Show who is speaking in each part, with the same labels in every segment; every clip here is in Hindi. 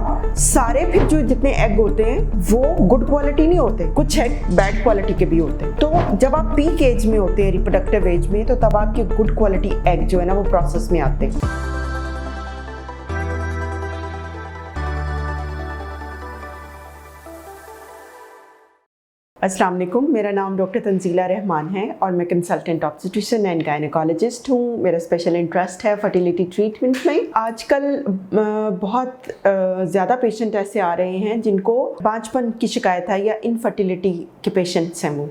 Speaker 1: और सारे फिर जो जितने एग होते हैं वो गुड क्वालिटी नहीं होते, कुछ एग बैड क्वालिटी के भी होते हैं। तो जब आप पीक एज में होते हैं, रिप्रोडक्टिव एज में, तो तब आपके गुड क्वालिटी एग जो है ना वो प्रोसेस में आते हैं। अस्सलाम वालेकुम, मेरा नाम डॉक्टर तंजीला रहमान है और मैं कंसल्टेंट ऑब्स्टेट्रिशियन एंड गायनेकोलॉजिस्ट हूँ। मेरा स्पेशल इंटरेस्ट है फर्टिलिटी ट्रीटमेंट में। आजकल बहुत ज़्यादा पेशेंट ऐसे आ रहे हैं जिनको बांझपन की शिकायत है या इनफर्टिलिटी के पेशेंट्स हैं वो,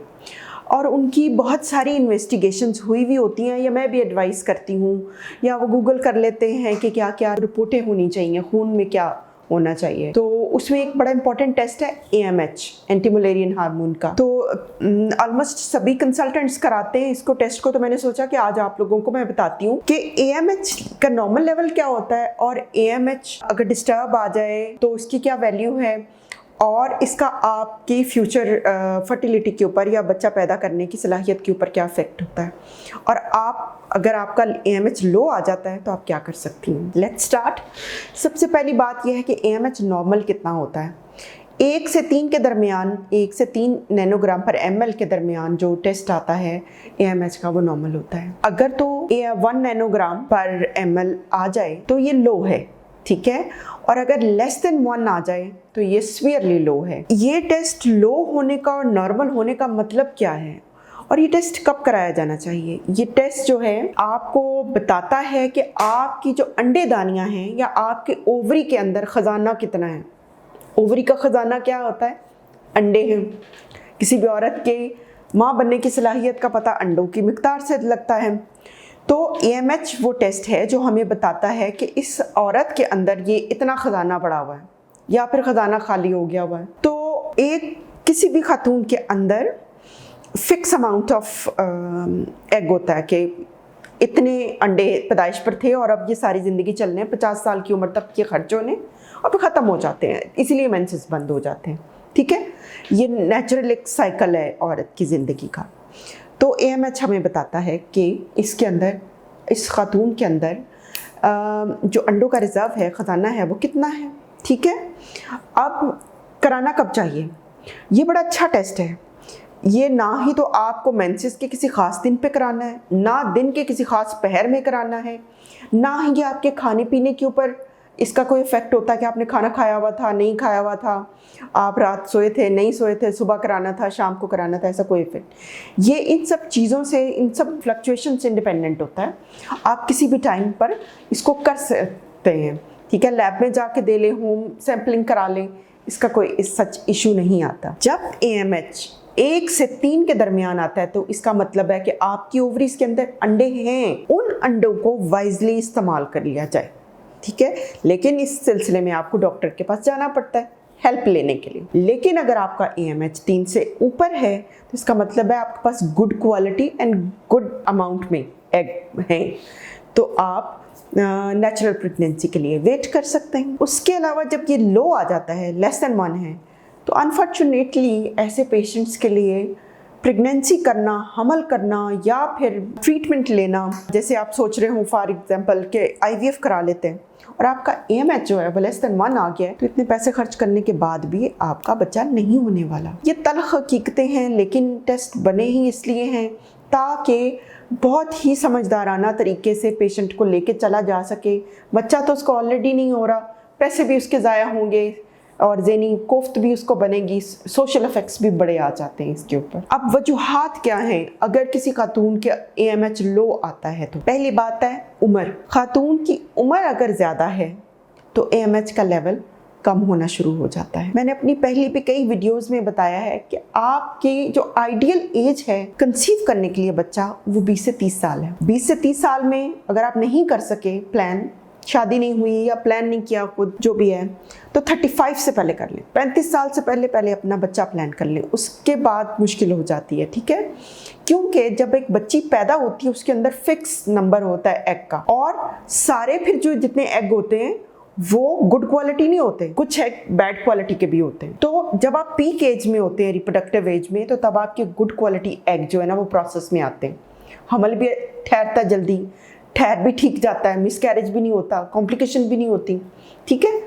Speaker 1: और उनकी बहुत सारी इन्वेस्टिगेशंस हुई भी होती हैं या मैं भी एडवाइस करती हूँ, या वो गूगल कर लेते हैं कि क्या क्या रिपोर्टें होनी चाहिए, खून में क्या होना चाहिए। तो उसमें एक बड़ा इंपॉर्टेंट टेस्ट है AMH, एंटी मुलेरियन हार्मोन का। तो ऑलमोस्ट सभी कंसल्टेंट्स कराते हैं इसको, टेस्ट को। तो मैंने सोचा कि आज आप लोगों को मैं बताती हूँ कि AMH का नॉर्मल लेवल क्या होता है और AMH अगर डिस्टर्ब आ जाए तो उसकी क्या वैल्यू है, और इसका आपकी फ्यूचर फर्टिलिटी के ऊपर या बच्चा पैदा करने की सलाहियत के ऊपर क्या इफेक्ट होता है, और अगर आपका AMH लो आ जाता है तो आप क्या कर सकती हैं। Let's start. सबसे पहली बात यह है कि AMH नॉर्मल कितना होता है। 1 से 3 के दरमियान, 1 से 3 नैनोग्राम पर ml के दरमियान जो टेस्ट आता है AMH का, वो नॉर्मल होता है। अगर तो 1 नैनोग्राम पर ml आ जाए तो ये लो है, ठीक है, और अगर लेस देन 1 आ जाए तो ये सीवियरली लो है। ये टेस्ट लो होने का और नॉर्मल होने का मतलब क्या है, और ये टेस्ट कब कराया जाना चाहिए। ये टेस्ट जो है आपको बताता है कि आपकी जो अंडेदानियां हैं या आपके ओवरी के अंदर खजाना कितना है। ओवरी का खजाना क्या होता है? अंडे हैं। किसी भी औरत के माँ बनने की सलाहियत का पता अंडों की मिकदार से लगता है। तो AMH वो टेस्ट है जो हमें बताता है कि इस औरत के अंदर ये इतना खजाना पड़ा हुआ है या फिर खजाना खाली हो गया हुआ है। तो किसी भी खातून के अंदर फिक्स अमाउंट ऑफ एग होता है कि इतने अंडे पैदाइश पर थे और अब ये सारी ज़िंदगी चलने, 50 साल की उम्र तक ये खर्च होने और फिर ख़त्म हो जाते हैं, इसीलिए मेंसेस बंद हो जाते हैं, ठीक है। ये नेचुरल एक साइकिल है औरत की ज़िंदगी का। तो AMH हमें बताता है कि इसके अंदर, इस खातून के अंदर जो अंडों का रिज़र्व है, ख़जाना है, वो कितना है, ठीक है। अब कराना कब चाहिए? ये बड़ा अच्छा टेस्ट है। ये ना ही तो आपको मेंसेस के किसी ख़ास दिन पे कराना है, ना दिन के किसी ख़ास पहर में कराना है, ना ही ये आपके खाने पीने के ऊपर इसका कोई इफ़ेक्ट होता है कि आपने खाना खाया हुआ था, नहीं खाया हुआ था, आप रात सोए थे, नहीं सोए थे, सुबह कराना था, शाम को कराना था, ऐसा कोई इफ़ेक्ट। ये इन सब चीज़ों से, इन सब फ्लक्चुएशन से इंडिपेंडेंट होता है। आप किसी भी टाइम पर इसको कर सकते हैं, ठीक है। लैब में जाके दे लें, होम सैम्पलिंग करा लें, इसका कोई सच इशू नहीं आता। जब AMH 1 से 3 के दरमियान आता है तो इसका मतलब है कि आपकी ओवरीज के अंदर अंडे हैं। उन अंडों को वाइजली इस्तेमाल कर लिया जाए, ठीक है। लेकिन इस सिलसिले में आपको डॉक्टर के पास जाना पड़ता है हेल्प लेने के लिए। लेकिन अगर आपका AMH 3 से ऊपर है तो इसका मतलब है आपके पास good quality and good amount में एग हैं, तो आप नेचुरल प्रेगनेंसी के लिए वेट कर सकते हैं। उसके अलावा जब ये लो आ जाता है, लेस देन 1 है, तो अनफॉर्चुनेटली ऐसे पेशेंट्स के लिए प्रेगनेंसी करना, हमल करना या फिर ट्रीटमेंट लेना, जैसे आप सोच रहे हो फॉर एग्जांपल कि IVF करा लेते हैं और आपका AMH जो है वो लेस देन 1 आ गया है, तो इतने पैसे खर्च करने के बाद भी आपका बच्चा नहीं होने वाला। ये तल्ख हकीकतें हैं, लेकिन टेस्ट बने ही इसलिए हैं ताकि बहुत ही समझदाराना तरीके से पेशेंट को लेके चला जा सके। बच्चा तो उसको ऑलरेडी नहीं हो रहा, पैसे भी उसके ज़ाया होंगे और ज़हनी कोफ्त भी उसको बनेगी, सोशल इफ़ेक्ट्स भी बड़े आ जाते हैं इसके ऊपर। अब वजूहात क्या हैं अगर किसी खातून के AMH लो आता है? तो पहली बात है उम्र। खातून की उम्र अगर ज़्यादा है तो AMH का लेवल कम होना शुरू हो जाता है। मैंने अपनी पहली भी कई वीडियोस में बताया है कि आपकी जो आइडियल एज है कंसीव करने के लिए बच्चा, वो 20 से 30 साल है। 20 से 30 साल में अगर आप नहीं कर सके प्लान, शादी नहीं हुई या प्लान नहीं किया खुद, जो भी है, तो 35 से पहले कर लें। 35 साल से पहले अपना बच्चा प्लान कर लें, उसके बाद मुश्किल हो जाती है, ठीक है। क्योंकि जब एक बच्ची पैदा होती है उसके अंदर फिक्स नंबर होता है एग का, और सारे फिर जो जितने एग होते हैं वो गुड क्वालिटी नहीं होते, कुछ एग बैड क्वालिटी के भी होते हैं। तो जब आप पीक एज में होते हैं, रिप्रोडक्टिव एज में, तो तब आपके गुड क्वालिटी एग जो है ना वो प्रोसेस में आते हैं। हमल भी ठहरता जल्दी, ठहर भी ठीक जाता है, मिसकैरेज भी नहीं होता, कॉम्प्लिकेशन भी नहीं होती, ठीक है।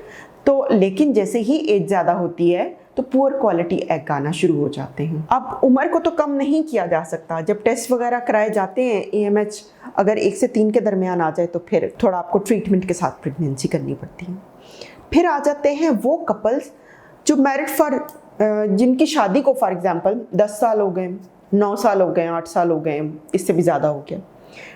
Speaker 1: तो लेकिन जैसे ही एज ज़्यादा होती है तो पुअर क्वालिटी एग आना शुरू हो जाते हैं। अब उम्र को तो कम नहीं किया जा सकता, जब टेस्ट वगैरह कराए जाते हैं AMH अगर 1 से 3 के दरमियान आ जाए तो फिर थोड़ा आपको ट्रीटमेंट के साथ प्रेगनेंसी करनी पड़ती है। फिर आ जाते हैं वो कपल्स जो मैरिड फॉर जिनकी शादी को फॉर एग्जांपल 10 साल हो गए, 9 साल हो गए, 8 साल हो गए, इससे भी ज़्यादा हो गया,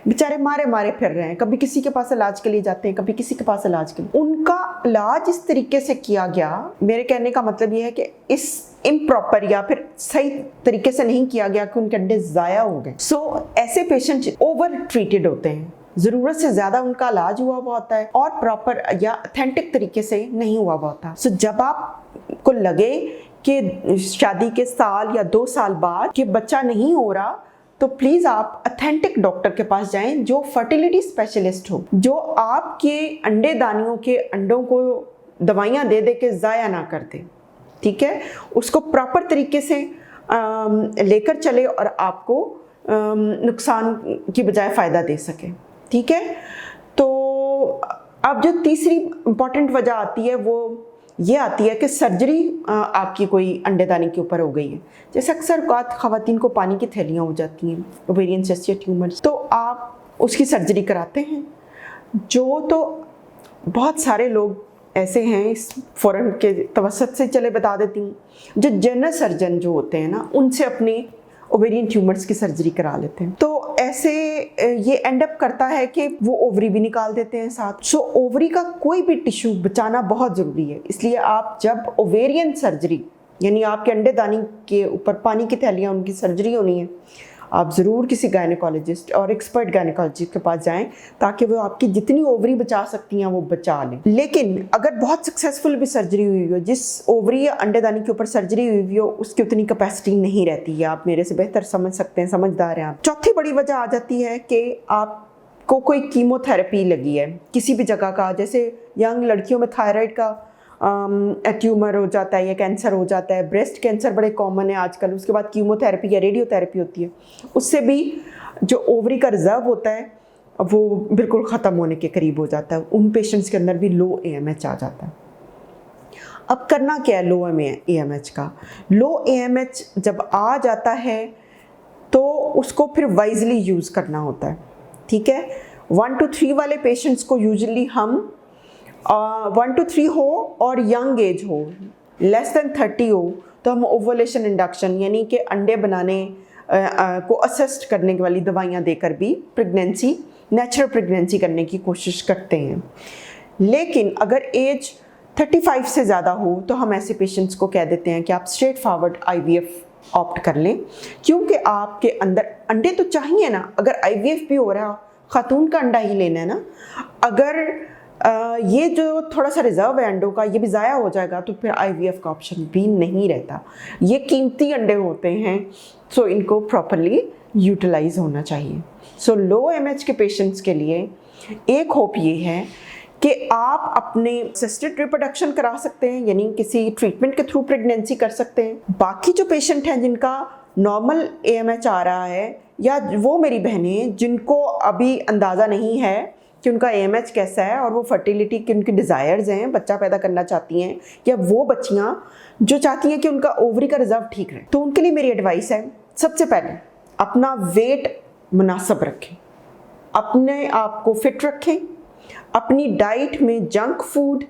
Speaker 1: बेचारे मारे फिर रहे हैं, कभी किसी के पास इलाज के लिए जाते हैं, कभी किसी के पास इलाज के लिए। उनका इलाज इस तरीके से किया गया, मेरे कहने का मतलब ये है कि इस इम्प्रॉपर या फिर सही तरीके से नहीं किया गया कि उनके अंडे ज़ाया हो गए। सो ऐसे पेशेंट ओवर ट्रीटेड होते हैं, ज़रूरत से ज़्यादा उनका इलाज हुआ हुआ होता है और प्रॉपर या ऑथेंटिक तरीके से नहीं हुआ हुआ होता। सो जब आपको लगे कि शादी के साल या 2 साल बाद कि बच्चा नहीं हो रहा, तो प्लीज़ आप ऑथेंटिक डॉक्टर के पास जाएं जो फर्टिलिटी स्पेशलिस्ट हो, जो आपके अंडे दानियों के अंडों को दवाइयाँ दे दे के ज़ाया ना कर दे, ठीक है। उसको प्रॉपर तरीके से लेकर चले और आपको नुकसान की बजाय फ़ायदा दे सके, ठीक है। तो अब जो तीसरी इम्पॉर्टेंट वजह आती है वो ये आती है कि सर्जरी आपकी कोई अंडेदानी के ऊपर हो गई है। जैसे अक्सर ख़वातीन को पानी की थैलियाँ हो जाती हैं, ओवेरियन सिस्ट या ट्यूमर्स, तो आप उसकी सर्जरी कराते हैं। जो तो बहुत सारे लोग ऐसे हैं, इस फोरम के तवसत से चले बता देती हूँ, जो जनरल सर्जन जो होते हैं ना, उनसे अपने ओवेरियन ट्यूमर्स की सर्जरी करा लेते हैं। तो ऐसे ये एंड अप करता है कि वो ओवरी भी निकाल देते हैं साथ। सो ओवरी का कोई भी टिश्यू बचाना बहुत ज़रूरी है। इसलिए आप जब ओवेरियन सर्जरी यानी आपके अंडेदानी के ऊपर पानी की थैलियाँ उनकी सर्जरी होनी है, आप ज़रूर किसी गायनेकोलॉजिस्ट और एक्सपर्ट गायनेकोलॉजिस्ट के पास जाएं ताकि वो आपकी जितनी ओवरी बचा सकती हैं वो बचा लें। लेकिन अगर बहुत सक्सेसफुल भी सर्जरी हुई हो, जिस ओवरी या अंडेदानी के ऊपर सर्जरी हुई हो उसकी उतनी कैपेसिटी नहीं रहती है, आप मेरे से बेहतर समझ सकते हैं, समझदार हैं आप। चौथी बड़ी वजह आ जाती है कि आपको कोई कीमोथेरेपी लगी है किसी भी जगह का, जैसे यंग लड़कियों में थायराइड का ट्यूमर हो जाता है या कैंसर हो जाता है, ब्रेस्ट कैंसर बड़े कॉमन है आजकल, उसके बाद कीमोथेरेपी या रेडियोथेरेपी होती है, उससे भी जो ओवरी का रिजर्व होता है वो बिल्कुल ख़त्म होने के करीब हो जाता है। उन पेशेंट्स के अंदर भी लो AMH आ जाता है। अब करना क्या है लो AMH का? लो AMH जब आ जाता है तो उसको फिर वाइजली यूज़ करना होता है, ठीक है। 1 to 3 वाले पेशेंट्स को यूजुअली हम 1 to 3 हो और यंग एज हो, लेस देन 30 हो तो हम ओवुलेशन इंडक्शन यानी कि अंडे बनाने को असिस्ट करने वाली दवाइयाँ देकर भी प्रेगनेंसी, नेचुरल प्रेगनेंसी करने की कोशिश करते हैं। लेकिन अगर एज 35 से ज़्यादा हो तो हम ऐसे पेशेंट्स को कह देते हैं कि आप स्ट्रेट फॉरवर्ड IVF ऑप्ट कर लें, क्योंकि आपके अंदर अंडे तो चाहिए ना। अगर IVF भी हो रहा है, खातून का अंडा ही लेना है ना। अगर ये जो थोड़ा सा रिजर्व है अंडों का, ये भी ज़ाया हो जाएगा तो फिर IVF का ऑप्शन भी नहीं रहता। ये कीमती अंडे होते हैं, सो इनको प्रॉपरली यूटिलाइज होना चाहिए। सो लो AMH के पेशेंट्स के लिए एक होप ये है कि आप अपने असिस्टेड रिप्रोडक्शन करा सकते हैं, यानी किसी ट्रीटमेंट के थ्रू प्रेगनेंसी कर सकते हैं। बाकी जो पेशेंट हैं जिनका नॉर्मल AMH आ रहा है, या वो मेरी बहनें जिनको अभी अंदाज़ा नहीं है कि उनका AMH कैसा है और वो फर्टिलिटी की उनकी डिज़ायर्स हैं, बच्चा पैदा करना चाहती हैं, या वो बच्चियाँ जो चाहती हैं कि उनका ओवरी का रिजर्व ठीक रहे, तो उनके लिए मेरी एडवाइस है, सबसे पहले अपना वेट मुनासिब रखें, अपने आप को फिट रखें, अपनी डाइट में जंक फूड,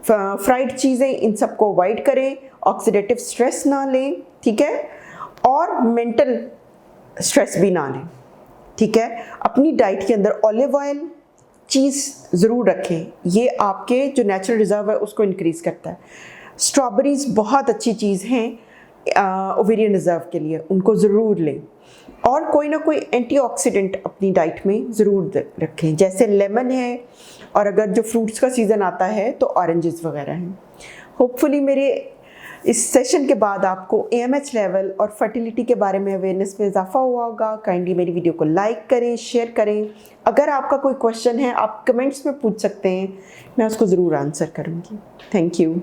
Speaker 1: फ्राइड चीज़ें, इन सबको अवॉइड करें, ऑक्सीडेटिव स्ट्रेस ना लें, ठीक है, और मेंटल स्ट्रेस भी ना लें, ठीक है। अपनी डाइट के अंदर ऑलिव ऑयल चीज़ ज़रूर रखें, ये आपके जो नेचुरल रिजर्व है उसको इंक्रीज़ करता है। स्ट्रॉबेरीज़ बहुत अच्छी चीज़ हैं ओवेरियन रिजर्व के लिए, उनको ज़रूर लें। और कोई ना कोई एंटीऑक्सीडेंट अपनी डाइट में ज़रूर रखें, जैसे लेमन है, और अगर जो फ्रूट्स का सीज़न आता है तो ऑरेंजेस वगैरह हैं। होपफुली मेरे इस सेशन के बाद आपको AMH लेवल और फर्टिलिटी के बारे में अवेयरनेस में इजाफा हुआ होगा। काइंडली मेरी वीडियो को लाइक करें, शेयर करें। अगर आपका कोई क्वेश्चन है आप कमेंट्स में पूछ सकते हैं, मैं उसको ज़रूर आंसर करूँगी। Thank you.